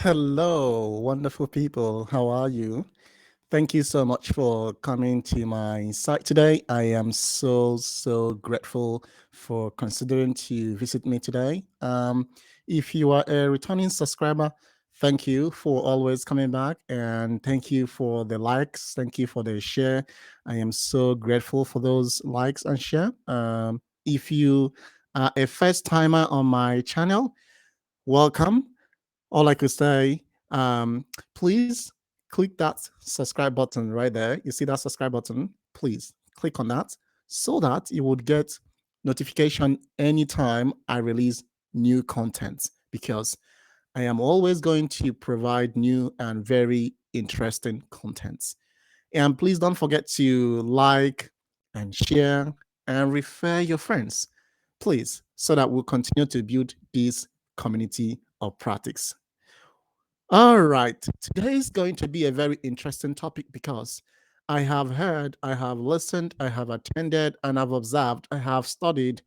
Hello, wonderful people. How are you? Thank you so much for coming to my site today. I am so grateful for considering to visit me today. If you are a returning subscriber, thank you for always coming back, and thank you for the likes. Thank you for the share. I am so grateful for those likes and share. If you are a first timer on my channel, welcome. All I could say, please click that subscribe button right there. You see that subscribe button? Please click on that so that you would get notification anytime I release new content, because I am always going to provide new and very interesting contents. And please don't forget to like and share and refer your friends, please, so that we'll continue to build this community of practice. All right. Today is going to be a very interesting topic because I have heard, I have listened, I have attended, and I've observed, I have studied,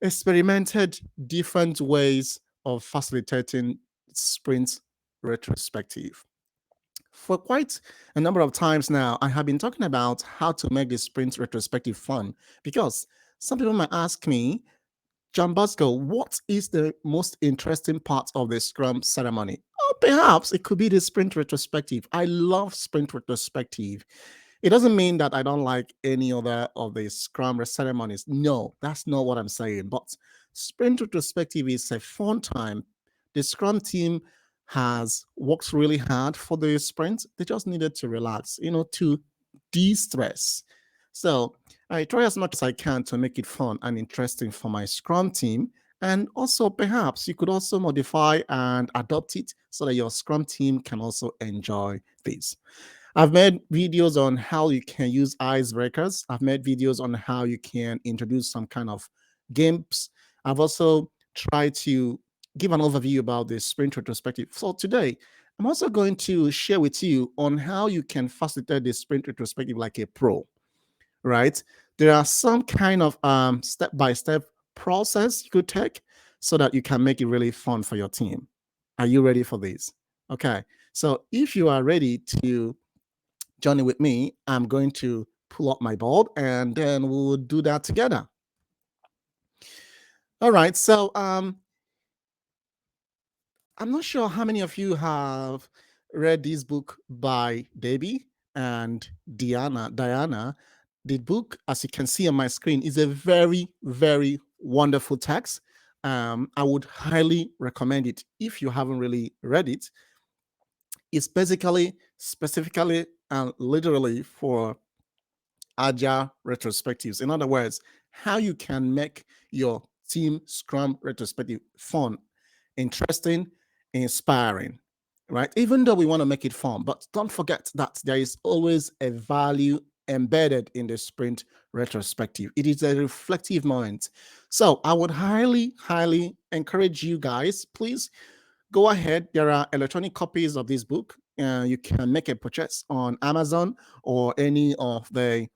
experimented different ways of facilitating sprint retrospective. For quite a number of times now, I have been talking about how to make the sprint retrospective fun, because some people might ask me, John Bosco, what is the most interesting part of the Scrum ceremony? Oh, perhaps it could be the sprint retrospective. I love sprint retrospective. It doesn't mean that I don't like any other of the Scrum ceremonies. No, that's not what I'm saying. But sprint retrospective is a fun time. The Scrum team has worked really hard for the sprint. They just needed to relax, to de-stress. So I try as much as I can to make it fun and interesting for my Scrum team. And also, perhaps you could also modify and adopt it so that your Scrum team can also enjoy this. I've made videos on how you can use icebreakers. I've made videos on how you can introduce some kind of games. I've also tried to give an overview about the sprint retrospective. So today, I'm also going to share with you on how you can facilitate the sprint retrospective like a pro, right? There are some kind of step-by-step process you could take so that you can make it really fun for your team. Are you ready for this? Okay. So if you are ready to journey with me, I'm going to pull up my board and then we'll do that together. All right. So I'm not sure how many of you have read this book by Debbie and Diana. The book, as you can see on my screen, is a very wonderful text. I would highly recommend it if you haven't really read it. It's basically, specifically, and literally for agile retrospectives. In other words, how you can make your team Scrum retrospective fun, interesting, inspiring, right? Even though we want to make it fun, but don't forget that there is always a value embedded in the sprint retrospective. It is a reflective moment. So I would highly encourage you guys, please go ahead. There are electronic copies of this book. You can make a purchase on Amazon or any of the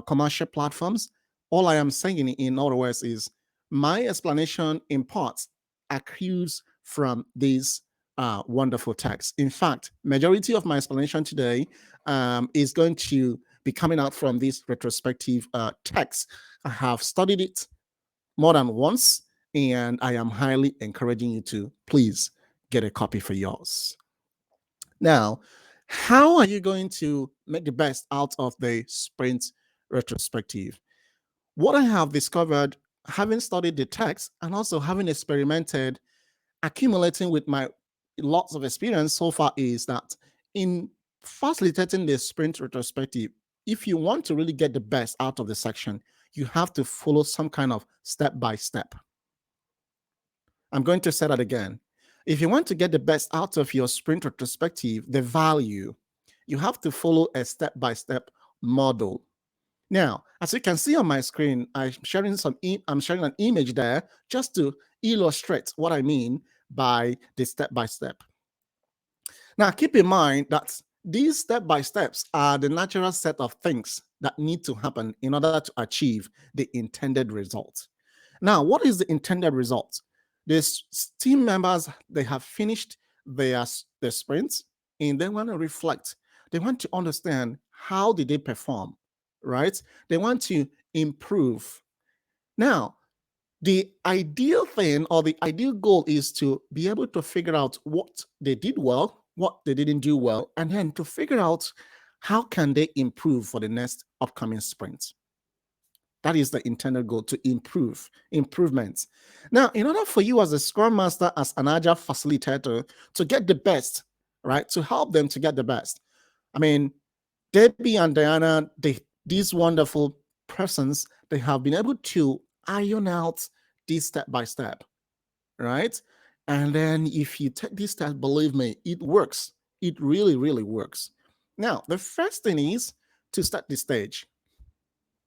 commercial platforms. All I am saying, in other words, is my explanation in parts accrues from these wonderful text. In fact, majority of my explanation today is going to be coming out from this retrospective text. I have studied it more than once, and I am highly encouraging you to please get a copy for yours. Now, how are you going to make the best out of the sprint retrospective? What I have discovered, having studied the text and also having experimented, accumulating with my lots of experience so far, is that in facilitating the sprint retrospective, if you want to really get the best out of the section, you have to follow some kind of step by step. I'm going to say that again. If you want to get the best out of your sprint retrospective, the value, you have to follow a step by step model. Now, as you can see on my screen, I'm sharing an image there just to illustrate what I mean by the step by step. Now, keep in mind that these step by steps are the natural set of things that need to happen in order to achieve the intended result. Now, what is the intended result? These team members, they have finished their sprints, and they want to reflect. They want to understand how did they perform, right? They want to improve. Now, the ideal thing or the ideal goal is to be able to figure out what they did well, what they didn't do well, and then to figure out how can they improve for the next upcoming sprint. That is the intended goal, to improve, improvements. Now, in order for you as a Scrum Master, as an Agile facilitator, to get the best, right, to help them to get the best. I mean, Debbie and Diana, these wonderful persons, they have been able to iron out this step by step, right? And then if you take this step, believe me, it works. It really, really works. Now, the first thing is to set the stage.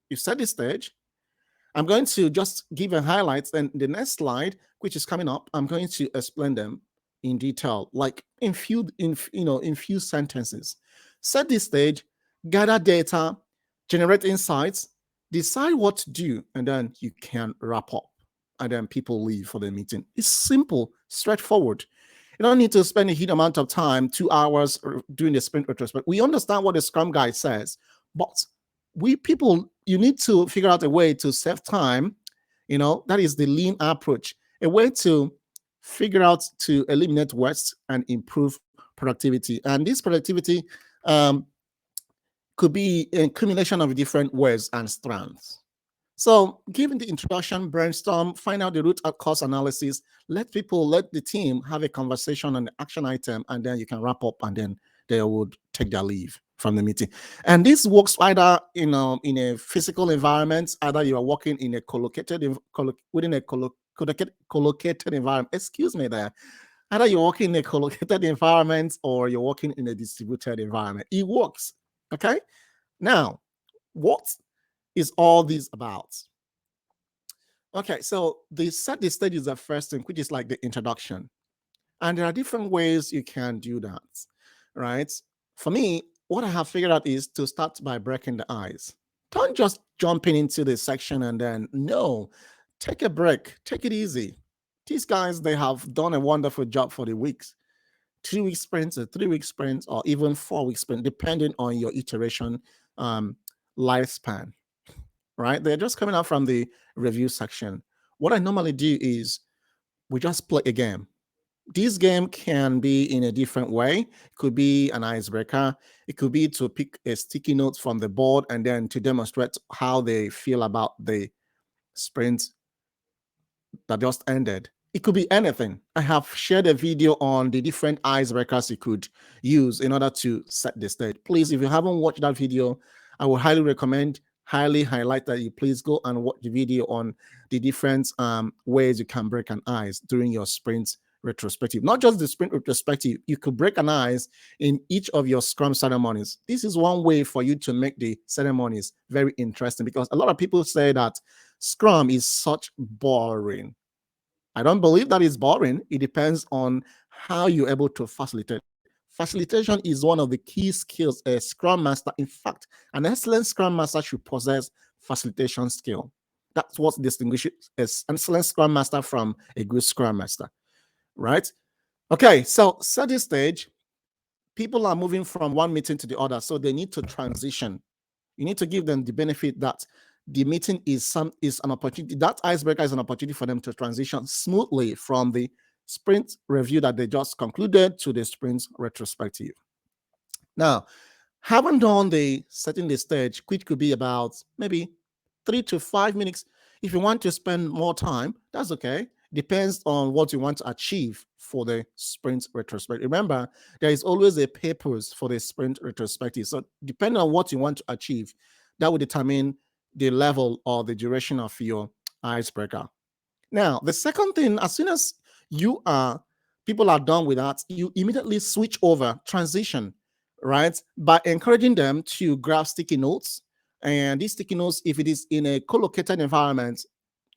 You set the stage. I'm going to just give a highlights, and the next slide, which is coming up, I'm going to explain them in detail, like in few sentences. Set the stage, gather data, generate insights, decide what to do, and then you can wrap up. And then people leave for the meeting. It's simple, straightforward. You don't need to spend a huge amount of time, 2 hours doing the sprint retrospect. We understand what the Scrum guide says, but you need to figure out a way to save time. That is the lean approach, a way to figure out to eliminate waste and improve productivity. And this productivity could be a combination of different ways and strands. So, given the introduction, brainstorm, find out the root cause analysis, let the team have a conversation on the action item, and then you can wrap up, and then they would take their leave from the meeting. And this works either in a physical environment, either you are working in a within a collocated environment. Excuse me there. Either you're working in a collocated environment or you're working in a distributed environment. It works. Okay. Now, what is all this about? Okay, so the set the stage is the first thing, which is like the introduction. And there are different ways you can do that, right? For me, what I have figured out is to start by breaking the ice. Don't just jumping into the section and then, no, take a break, take it easy. These guys, they have done a wonderful job for the weeks. 2 week sprints, or 3 week sprints, or even 4 week sprint, depending on your iteration lifespan, right? They're just coming out from the review section. What I normally do is we just play a game. This game can be in a different way. It could be an icebreaker. It could be to pick a sticky note from the board and then to demonstrate how they feel about the sprint that just ended. It could be anything. I have shared a video on the different icebreakers you could use in order to set the stage. Please, if you haven't watched that video, I would highly recommend, highly highlight that you please go and watch the video on the different ways you can break an ice during your sprint retrospective. Not just the sprint retrospective, you could break an ice in each of your Scrum ceremonies. This is one way for you to make the ceremonies very interesting, because a lot of people say that Scrum is such boring. I don't believe that is boring. It depends on how you're able to facilitate. Facilitation is one of the key skills a Scrum Master, in fact, an excellent Scrum Master should possess facilitation skill. That's what distinguishes an excellent Scrum Master from a good Scrum Master, right? Okay, so set the stage. People are moving from one meeting to the other, so they need to transition. You need to give them the benefit that the meeting is an opportunity. That icebreaker is an opportunity for them to transition smoothly from the sprint review that they just concluded to the sprint retrospective. Now, having done the setting the stage, which could be about maybe 3 to 5 minutes. If you want to spend more time, that's okay. Depends on what you want to achieve for the sprint retrospective. Remember, there is always a purpose for the sprint retrospective. So depending on what you want to achieve, that will determine the level or the duration of your icebreaker. Now, the second thing, as soon as people are done with that, you immediately switch over, transition, right? By encouraging them to grab sticky notes. And these sticky notes, if it is in a co-located environment,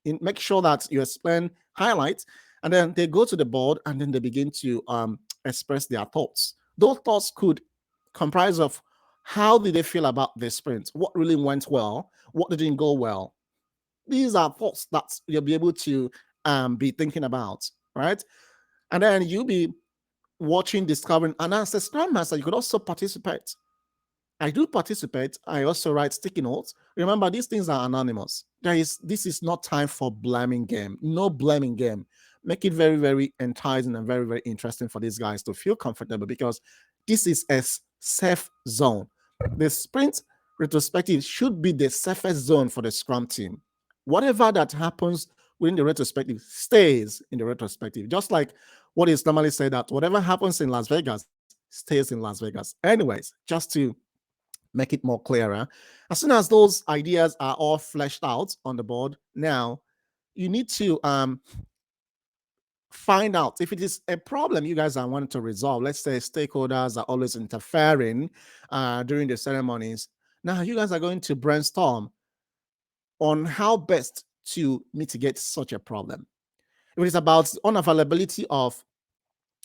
make sure that you explain, highlight, and then they go to the board and then they begin to express their thoughts. Those thoughts could comprise of how did they feel about the sprint, what really went well, what didn't go well. These are thoughts that you'll be able to be thinking about, right? And then you'll be watching, discovering, and as a Scrum Master, you could also participate. I do participate. I also write sticky notes. Remember, these things are anonymous. This is not time for blaming game. No blaming game. Make it very, very enticing and very, very interesting for these guys to feel comfortable, because this is a safe zone. The sprint retrospective should be the safest zone for the Scrum team. Whatever that happens within the retrospective stays in the retrospective. Just like what is normally said, that whatever happens in Las Vegas stays in Las Vegas. Anyways, just to make it more clearer, as soon as those ideas are all fleshed out on the board, now you need to find out if it is a problem you guys are wanting to resolve. Let's say stakeholders are always interfering during the ceremonies. Now you guys are going to brainstorm on how best to mitigate such a problem. If it is about unavailability of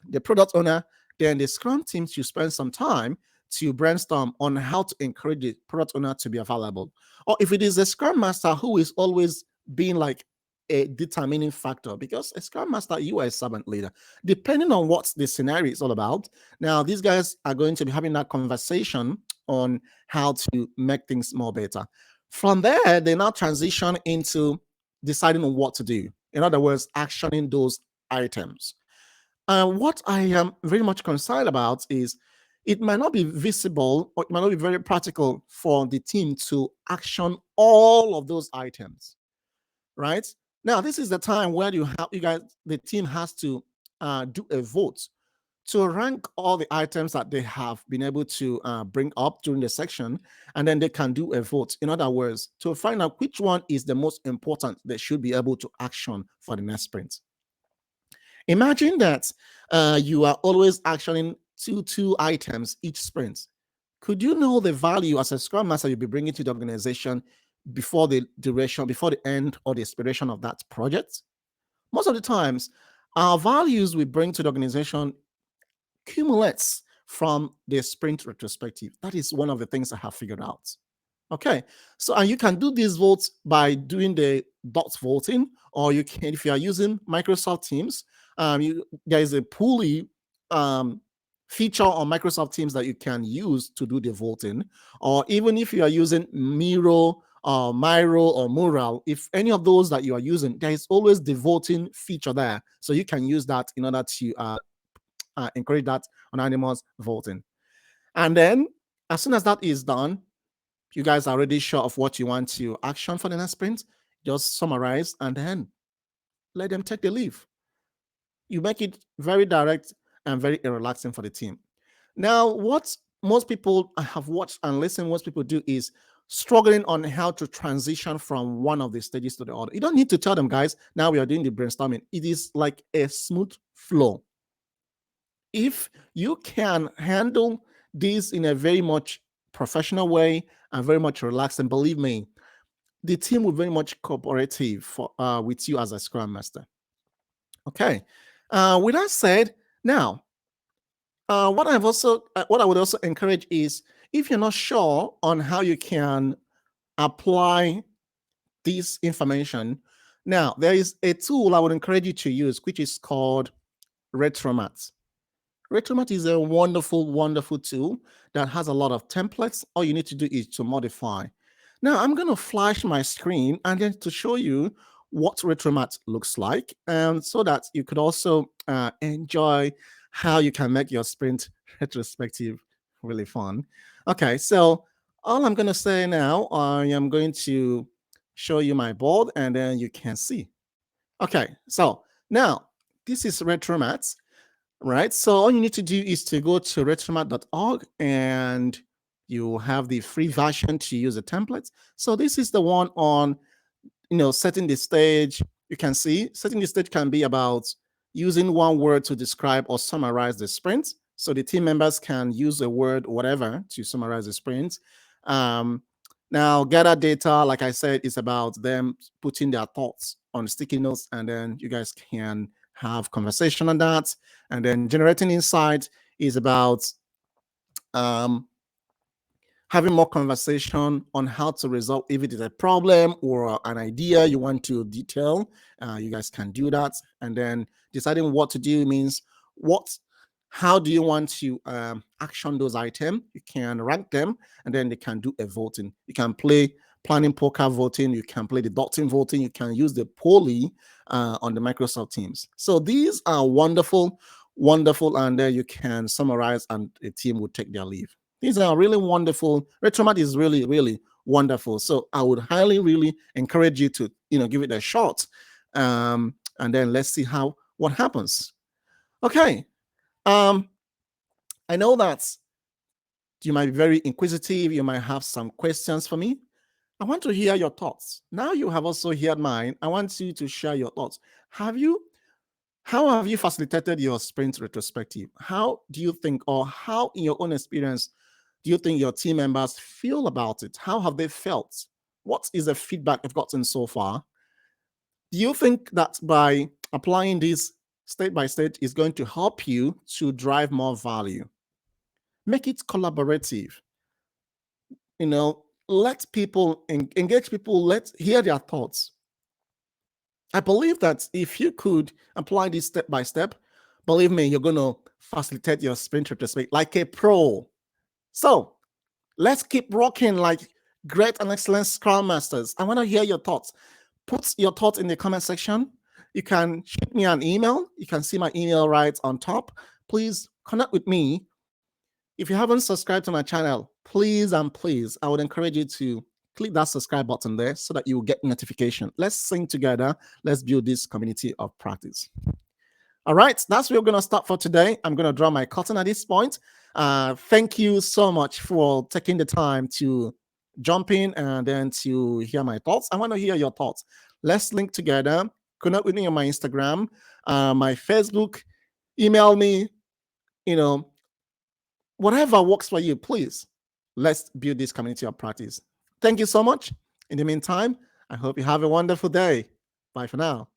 the product owner, then the Scrum team should spend some time to brainstorm on how to encourage the product owner to be available. Or if it is a Scrum Master who is always being like a determining factor, because a Scrum Master, you are a servant leader, depending on what the scenario is all about. Now, these guys are going to be having that conversation on how to make things more better. From there, they now transition into deciding on what to do. In other words, actioning those items. What I am very much concerned about is it might not be visible, or it might not be very practical for the team to action all of those items, right? Now, this is the time where you guys, the team has to do a vote to rank all the items that they have been able to bring up during the section, and then they can do a vote. In other words, to find out which one is the most important they should be able to action for the next sprint. Imagine that you are always actioning two items each sprint. Could you know the value as a Scrum Master you'll be bringing to the organization before the duration, before the end or the expiration of that project? Most of the times, our values we bring to the organization accumulates from the sprint retrospective. That is one of the things I have figured out. Okay, so and you can do these votes by doing the dot voting, or you can, if you are using Microsoft Teams, there is a pulley feature on Microsoft Teams that you can use to do the voting, or even if you are using Miro or Mural, if any of those that you are using, there is always the voting feature there, so you can use that in order to encourage that anonymous voting. And then as soon as that is done, you guys are already sure of what you want to action for the next sprint. Just summarize and then let them take the leave. You make it very direct and very relaxing for the team. Now, what most people I have watched and listened, most people do is struggling on how to transition from one of the stages to the other. You don't need to tell them, guys, now we are doing the brainstorming. It is like a smooth flow. If you can handle this in a very much professional way and very much relaxed, and believe me, the team will very much cooperative with you as a Scrum Master. Okay. With that said, now what I would also encourage is, if you're not sure on how you can apply this information, now there is a tool I would encourage you to use, which is called Retromat. Retromat is a wonderful, wonderful tool that has a lot of templates. All you need to do is to modify. Now, I'm going to flash my screen and then to show you what Retromat looks like, and so that you could also enjoy how you can make your sprint retrospective really fun. Okay, so all I'm going to say now, I am going to show you my board and then you can see. Okay, so now this is Retromat. Right. So all you need to do is to go to retromat.org and you have the free version to use the templates. So this is the one on, setting the stage. You can see setting the stage can be about using one word to describe or summarize the sprint. So the team members can use a word, whatever, to summarize the sprint. Now, gather data, like I said, is about them putting their thoughts on sticky notes, and then you guys can have conversation on that. And then generating insight is about having more conversation on how to resolve, if it is a problem or an idea you want to detail. You guys can do that. And then deciding what to do means what How do you want to action those items? You can rank them, and then they can do a voting. You can play planning poker voting. You can play the dotting voting. You can use the poly on the Microsoft Teams. So these are wonderful, wonderful, and then you can summarize, and the team will take their leave. These are really wonderful. Retromat is really, really wonderful. So I would highly, really encourage you to, give it a shot, and then let's see what happens. Okay. I know that you might be very inquisitive. You might have some questions for me. I want to hear your thoughts. Now you have also heard mine. I want you to share your thoughts. How have you facilitated your sprint retrospective? How do you think, or how in your own experience, do you think your team members feel about it? How have they felt? What is the feedback you've gotten so far? Do you think that by applying this state by state is going to help you to drive more value? Make it collaborative. Let people engage people, let's hear their thoughts. I believe that if you could apply this step by step, believe me, you're going to facilitate your sprint retrospective like a pro. So let's keep rocking like great and excellent Scrum Masters. I want to hear your thoughts. Put your thoughts in the comment section. You can shoot me an email. You can see my email right on top. Please connect with me. If you haven't subscribed to my channel, please and please, I would encourage you to click that subscribe button there so that you will get notification. Let's sing together. Let's build this community of practice. All right, that's where we're going to start for today. I'm going to draw my curtain at this point. Thank you so much for taking the time to jump in and then to hear my thoughts. I want to hear your thoughts. Let's link together. Connect with me on my Instagram, my Facebook, email me, whatever works for you, please. Let's build this community of practice. Thank you so much. In the meantime, I hope you have a wonderful day. Bye for now.